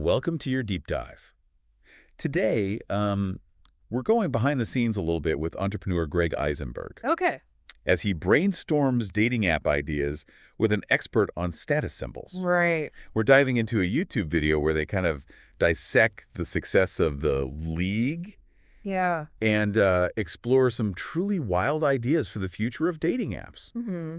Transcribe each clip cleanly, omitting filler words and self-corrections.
Welcome to your deep dive. Today, we're going behind the scenes a little bit with entrepreneur Greg Eisenberg Okay. as he brainstorms dating app ideas with an expert on status symbols. Right. We're diving into a YouTube video where they kind of dissect the success of the League Yeah. and explore some truly wild ideas for the future of dating apps,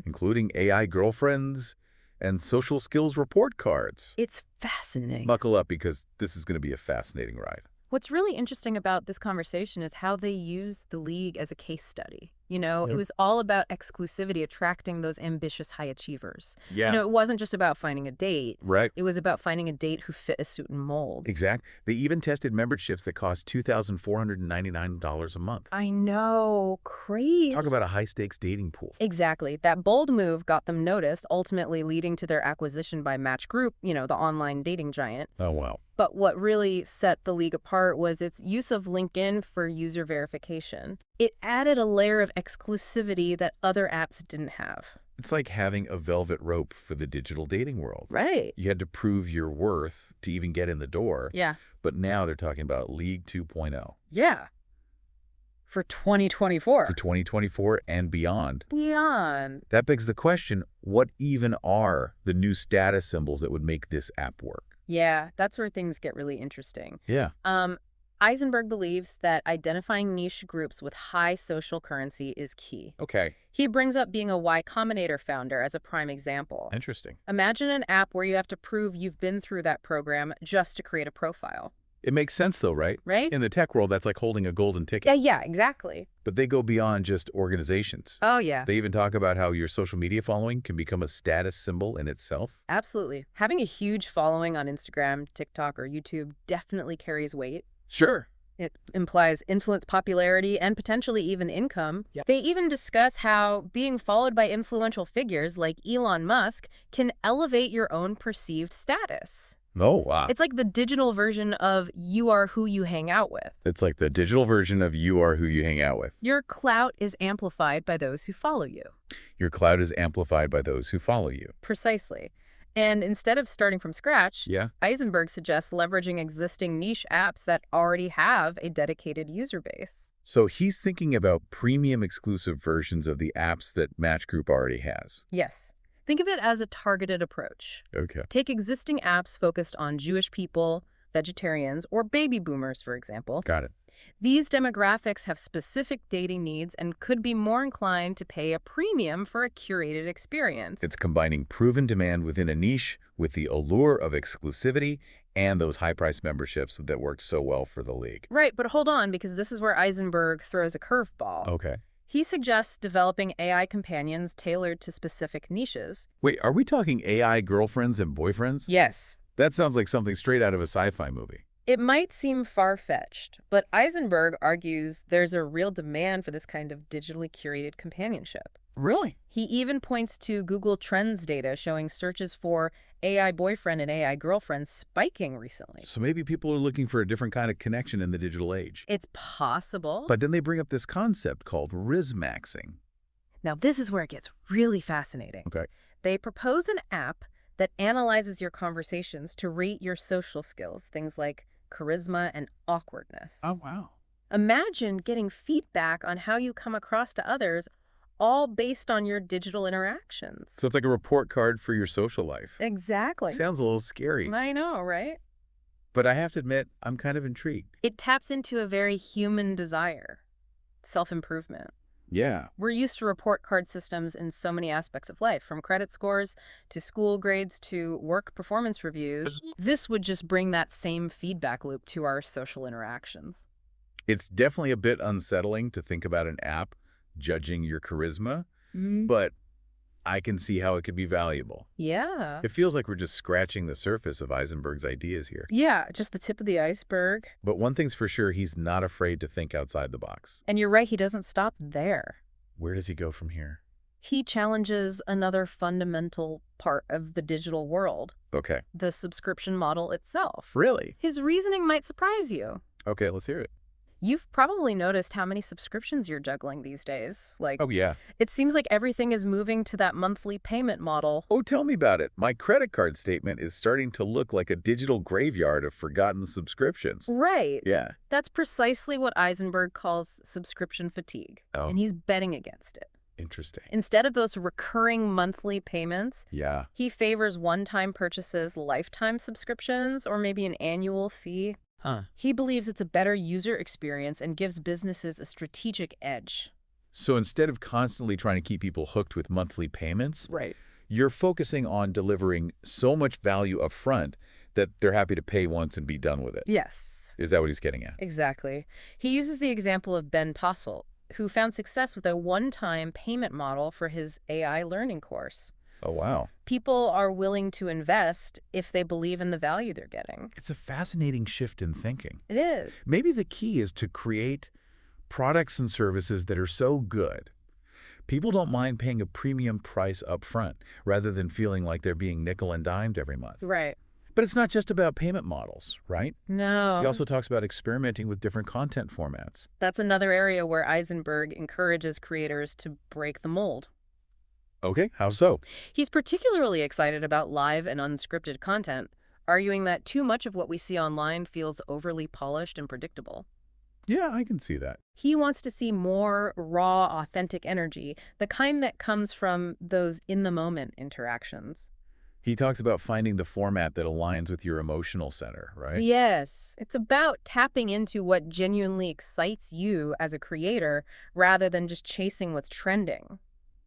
including AI girlfriends and social skills report cards. It's fascinating. Buckle up because this is going to be a fascinating ride. What's really interesting about this conversation is how they use the League as a case study. It was all about exclusivity, attracting those ambitious high achievers. Yeah. It wasn't just about finding a date. Right. It was about finding a date who fit a certain mold. Exact. They even tested memberships that cost $2,499 a month. I know. Crazy. Talk about a high-stakes dating pool. Exactly. That bold move got them noticed, ultimately leading to their acquisition by Match Group, the online dating giant. Oh, wow. But what really set the League apart was its use of LinkedIn for user verification. It added a layer of exclusivity that other apps didn't have. It's like having a velvet rope for the digital dating world. Right. You had to prove your worth to even get in the door. Yeah. But now they're talking about League 2.0. Yeah. For 2024. For 2024 and beyond. Beyond. That begs the question, what even are the new status symbols that would make this app work? Yeah, that's where things get really interesting. Yeah. Eisenberg believes that identifying niche groups with high social currency is key. Okay. He brings up being a Y Combinator founder as a prime example. Interesting. Imagine an app where you have to prove you've been through that program just to create a profile. It makes sense, though, right? Right? In the tech world, that's like holding a golden ticket. Yeah, exactly. But they go beyond just organizations. Oh, yeah. They even talk about how your social media following can become a status symbol in itself. Absolutely. Having a huge following on Instagram, TikTok, or YouTube definitely carries weight. Sure. It implies influence, popularity, and potentially even income. Yep. They even discuss how being followed by influential figures like Elon Musk can elevate your own perceived status. Oh, wow. It's like the digital version of you are who you hang out with. It's like the digital version of you are who you hang out with. Your clout is amplified by those who follow you. Your clout is amplified by those who follow you. Precisely. And instead of starting from scratch, Yeah. Eisenberg suggests leveraging existing niche apps that already have a dedicated user base. So he's thinking about premium exclusive versions of the apps that Match Group already has. Yes. Think of it as a targeted approach. Okay. Take existing apps focused on Jewish people, vegetarians, or baby boomers, for example. Got it. These demographics have specific dating needs and could be more inclined to pay a premium for a curated experience. It's combining proven demand within a niche with the allure of exclusivity and those high-priced memberships that worked so well for the League. Right, but hold on, because this is where Eisenberg throws a curveball. Okay. He suggests developing AI companions tailored to specific niches. Wait, are we talking AI girlfriends and boyfriends? Yes. That sounds like something straight out of a sci-fi movie. It might seem far-fetched, but Eisenberg argues there's a real demand for this kind of digitally curated companionship. Really? He even points to Google Trends data showing searches for AI boyfriend and AI girlfriend spiking recently. So maybe people are looking for a different kind of connection in the digital age. It's possible. But then they bring up this concept called Rizmaxing. Now, this is where it gets really fascinating. Okay. They propose an app that analyzes your conversations to rate your social skills, things like charisma and awkwardness. Oh, wow. Imagine getting feedback on how you come across to others, all based on your digital interactions. So it's like a report card for your social life. Exactly. Sounds a little scary. I know, right? But I have to admit, I'm kind of intrigued. It taps into a very human desire, self-improvement. Yeah. We're used to report card systems in so many aspects of life, from credit scores to school grades to work performance reviews. This would just bring that same feedback loop to our social interactions. It's definitely a bit unsettling to think about an app judging your charisma, but I can see how it could be valuable. Yeah. It feels like we're just scratching the surface of Eisenberg's ideas here. Yeah, just the tip of the iceberg. But one thing's for sure, he's not afraid to think outside the box. And you're right, he doesn't stop there. Where does he go from here? He challenges another fundamental part of the digital world, Okay. the subscription model itself. Really? His reasoning might surprise you. Okay, let's hear it. You've probably noticed how many subscriptions you're juggling these days. Like, Oh, yeah. it seems like everything is moving to that monthly payment model. Oh, tell me about it. My credit card statement is starting to look like a digital graveyard of forgotten subscriptions. Right. Yeah. That's precisely what Eisenberg calls subscription fatigue, Oh, and he's betting against it. interesting. Instead of those recurring monthly payments, Yeah. he favors one-time purchases, lifetime subscriptions, or maybe an annual fee. Huh. He believes it's a better user experience and gives businesses a strategic edge. So instead of constantly trying to keep people hooked with monthly payments, Right. you're focusing on delivering so much value up front that they're happy to pay once and be done with it. Yes. Is that what he's getting at? Exactly. He uses the example of Ben Posselt, who found success with a one-time payment model for his AI learning course. Oh, wow. People are willing to invest if they believe in the value they're getting. It's a fascinating shift in thinking. It is. Maybe the key is to create products and services that are so good, people don't mind paying a premium price up front rather than feeling like they're being nickel and dimed every month. Right. But it's not just about payment models, right? No. He also talks about experimenting with different content formats. That's another area where Eisenberg encourages creators to break the mold. Okay, how so? He's particularly excited about live and unscripted content, arguing that too much of what we see online feels overly polished and predictable. Yeah, I can see that. He wants to see more raw, authentic energy, the kind that comes from those in-the-moment interactions. He talks about finding the format that aligns with your emotional center, right? Yes, it's about tapping into what genuinely excites you as a creator rather than just chasing what's trending.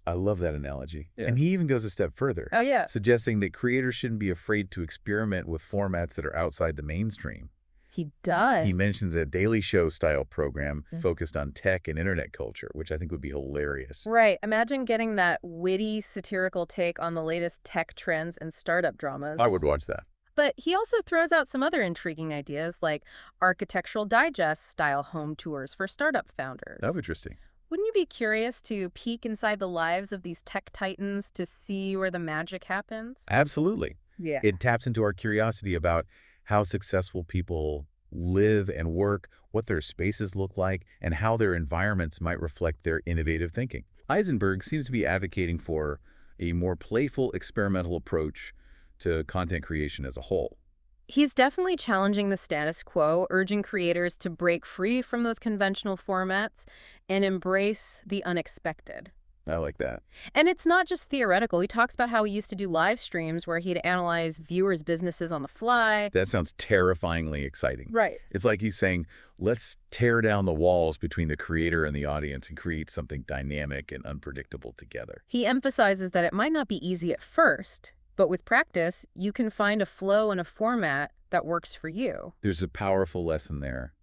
I love that analogy. Yeah. And he even goes a step further, Oh, yeah. suggesting that creators shouldn't be afraid to experiment with formats that are outside the mainstream. He does. He mentions a Daily Show-style program focused on tech and internet culture, which I think would be hilarious. Right. Imagine getting that witty, satirical take on the latest tech trends and startup dramas. I would watch that. But he also throws out some other intriguing ideas like Architectural Digest-style home tours for startup founders. That'd be interesting. Wouldn't you be curious to peek inside the lives of these tech titans to see where the magic happens? Absolutely. Yeah. It taps into our curiosity about how successful people live and work, what their spaces look like, and how their environments might reflect their innovative thinking. Eisenberg seems to be advocating for a more playful, experimental approach to content creation as a whole. He's definitely challenging the status quo, urging creators to break free from those conventional formats and embrace the unexpected. I like that. And it's not just theoretical. He talks about how he used to do live streams where he'd analyze viewers' businesses on the fly. That sounds terrifyingly exciting. Right. It's like he's saying, let's tear down the walls between the creator and the audience and create something dynamic and unpredictable together. He emphasizes that it might not be easy at first, but with practice, you can find a flow and a format that works for you. There's a powerful lesson there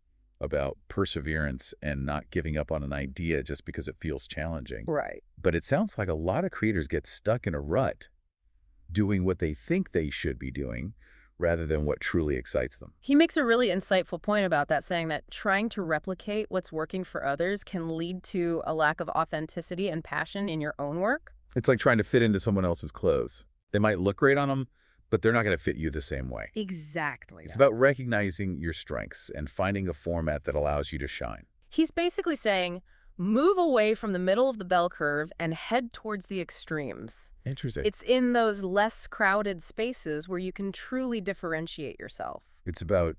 about perseverance and not giving up on an idea just because it feels challenging. Right. But it sounds like a lot of creators get stuck in a rut, doing what they think they should be doing rather than what truly excites them. He makes a really insightful point about that, saying that trying to replicate what's working for others can lead to a lack of authenticity and passion in your own work. It's like trying to fit into someone else's clothes. They might look great on them, but they're not going to fit you the same way. Exactly. It's about recognizing your strengths and finding a format that allows you to shine. He's basically saying, move away from the middle of the bell curve and head towards the extremes. Interesting. It's in those less crowded spaces where you can truly differentiate yourself. It's about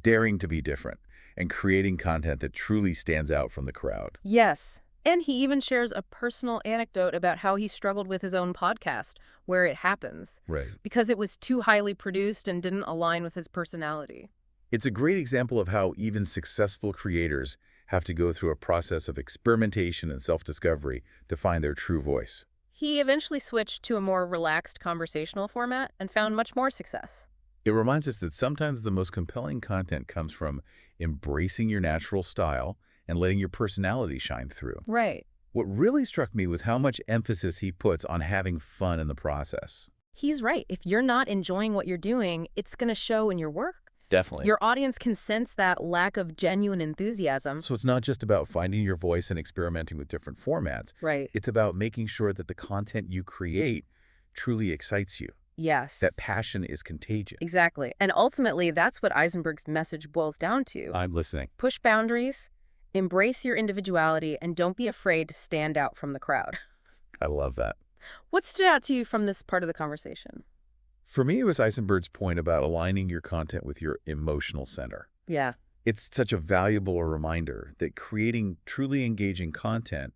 daring to be different and creating content that truly stands out from the crowd. Yes. And he even shares a personal anecdote about how he struggled with his own podcast, Where It Happens, Right. because it was too highly produced and didn't align with his personality. It's a great example of how even successful creators have to go through a process of experimentation and self-discovery to find their true voice. He eventually switched to a more relaxed conversational format and found much more success. It reminds us that sometimes the most compelling content comes from embracing your natural style and letting your personality shine through. Right. What really struck me was how much emphasis he puts on having fun in the process. He's right. If you're not enjoying what you're doing, it's going to show in your work. Definitely. Your audience can sense that lack of genuine enthusiasm. So it's not just about finding your voice and experimenting with different formats. Right. It's about making sure that the content you create truly excites you. Yes, That passion is contagious. exactly. And ultimately, that's what Eisenberg's message boils down to. I'm listening. Push boundaries, embrace your individuality, and don't be afraid to stand out from the crowd. I love that. What stood out to you from this part of the conversation? For me, it was Eisenberg's point about aligning your content with your emotional center. Yeah. It's such a valuable reminder that creating truly engaging content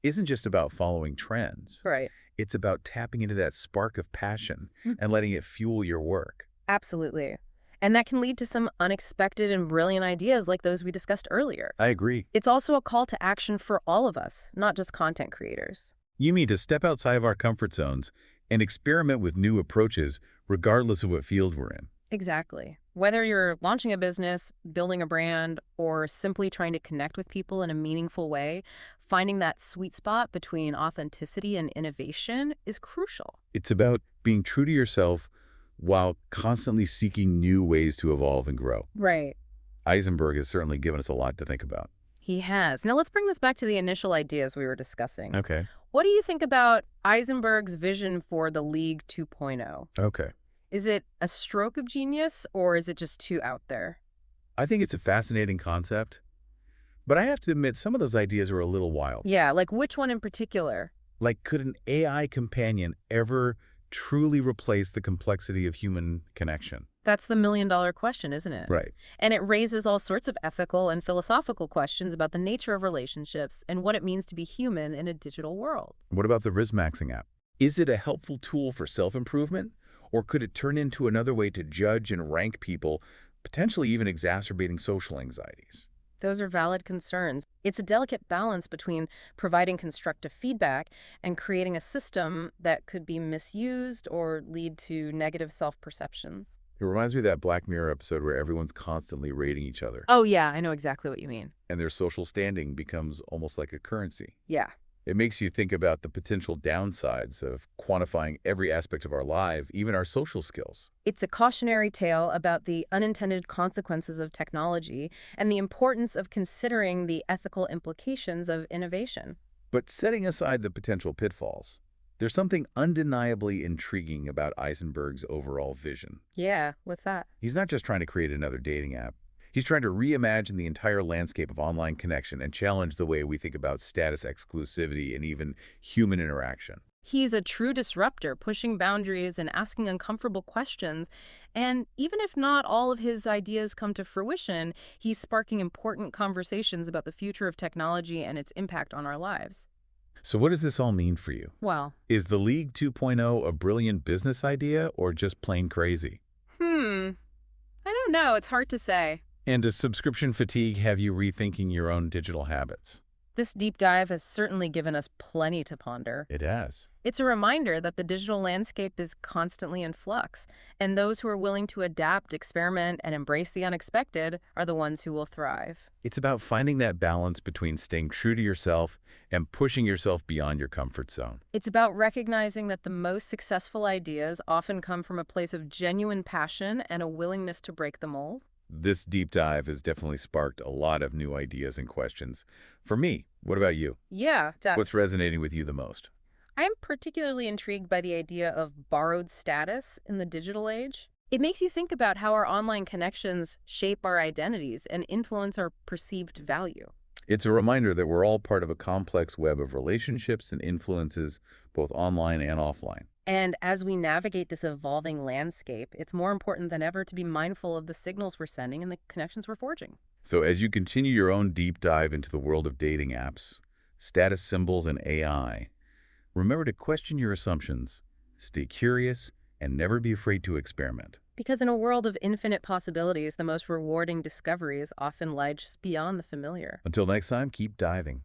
isn't just about following trends. Right. It's about tapping into that spark of passion and letting it fuel your work. Absolutely. And that can lead to some unexpected and brilliant ideas like those we discussed earlier. I agree. It's also a call to action for all of us, not just content creators. You mean to step outside of our comfort zones and experiment with new approaches regardless of what field we're in. Exactly. Whether you're launching a business, building a brand, or simply trying to connect with people in a meaningful way, finding that sweet spot between authenticity and innovation is crucial. It's about being true to yourself while constantly seeking new ways to evolve and grow. Right. Eisenberg has certainly given us a lot to think about. He has. Now let's bring this back to the initial ideas we were discussing. Okay. What do you think about Eisenberg's vision for the League 2.0? Okay. Is it a stroke of genius, or is it just too out there? I think it's a fascinating concept, but I have to admit some of those ideas are a little wild. Yeah, like which one in particular? Like, could an AI companion ever truly replace the complexity of human connection? That's the million-dollar question, isn't it? Right. And it raises all sorts of ethical and philosophical questions about the nature of relationships and what it means to be human in a digital world. What about the risk-maxing app? Is it a helpful tool for self-improvement, or could it turn into another way to judge and rank people, potentially even exacerbating social anxieties? Those are valid concerns. It's a delicate balance between providing constructive feedback and creating a system that could be misused or lead to negative self-perceptions. It reminds me of that Black Mirror episode where everyone's constantly rating each other, Oh, yeah, I know exactly what you mean. and their social standing becomes almost like a currency. Yeah. It makes you think about the potential downsides of quantifying every aspect of our life, even our social skills. It's a cautionary tale about the unintended consequences of technology and the importance of considering the ethical implications of innovation. But setting aside the potential pitfalls, there's something undeniably intriguing about Eisenberg's overall vision. Yeah, what's that? He's not just trying to create another dating app. He's trying to reimagine the entire landscape of online connection and challenge the way we think about status exclusivity and even human interaction. He's a true disruptor, pushing boundaries and asking uncomfortable questions. And even if not all of his ideas come to fruition, he's sparking important conversations about the future of technology and its impact on our lives. So what does this all mean for you? Well, Is the League 2.0 a brilliant business idea or just plain crazy? I don't know. It's hard to say. And does subscription fatigue have you rethinking your own digital habits? This deep dive has certainly given us plenty to ponder. It has. It's a reminder that the digital landscape is constantly in flux, and those who are willing to adapt, experiment, and embrace the unexpected are the ones who will thrive. It's about finding that balance between staying true to yourself and pushing yourself beyond your comfort zone. It's about recognizing that the most successful ideas often come from a place of genuine passion and a willingness to break the mold. This deep dive has definitely sparked a lot of new ideas and questions. For me, what about you? Yeah, What's resonating with you the most? I'm particularly intrigued by the idea of borrowed status in the digital age. It makes you think about how our online connections shape our identities and influence our perceived value. It's a reminder that we're all part of a complex web of relationships and influences, both online and offline. And as we navigate this evolving landscape, it's more important than ever to be mindful of the signals we're sending and the connections we're forging. So as you continue your own deep dive into the world of dating apps, status symbols, and AI, remember to question your assumptions, stay curious, and never be afraid to experiment. Because in a world of infinite possibilities, the most rewarding discoveries often lie just beyond the familiar. Until next time, keep diving.